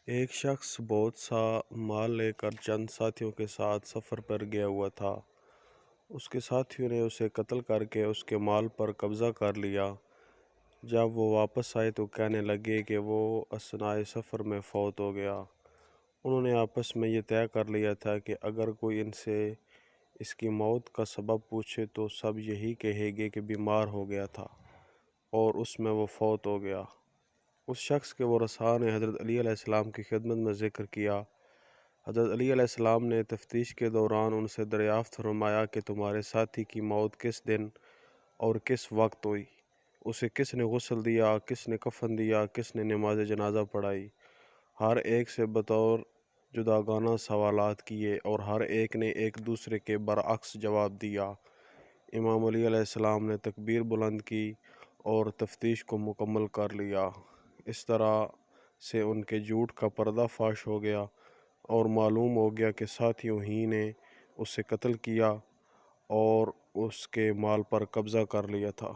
ایک شخص بہت سا مال لے کر چند ساتھیوں کے ساتھ سفر پر گیا ہوا تھا۔ اس کے ساتھیوں نے اسے قتل کر کے اس کے مال پر قبضہ کر لیا۔ جب وہ واپس آئے تو کہنے لگے کہ وہ اثناء سفر میں فوت ہو گیا۔ انہوں نے آپس میں یہ طے کر لیا تھا کہ اگر کوئی ان سے اس کی موت کا سبب پوچھے تو سب یہی کہے گے کہ بیمار ہو گیا تھا اور اس میں وہ فوت ہو گیا۔ اس شخص کے ورثاء نے حضرت علی علیہ السلام کی خدمت میں ذکر کیا۔ حضرت علی علیہ السلام نے تفتیش کے دوران ان سے دریافت فرمایا کہ تمہارے ساتھی کی موت کس دن اور کس وقت ہوئی؟ اسے کس نے غسل دیا، کس نے کفن دیا، کس نے نماز جنازہ پڑھائی؟ ہر ایک سے بطور جداگانہ سوالات کیے اور ہر ایک نے ایک دوسرے کے برعکس جواب دیا۔ امام علی علیہ السلام نے تکبیر بلند کی اور تفتیش کو مکمل کر لیا۔ اس طرح سے ان کے جھوٹ کا پردہ فاش ہو گیا اور معلوم ہو گیا کہ ساتھیوں ہی نے اسے قتل کیا اور اس کے مال پر قبضہ کر لیا تھا۔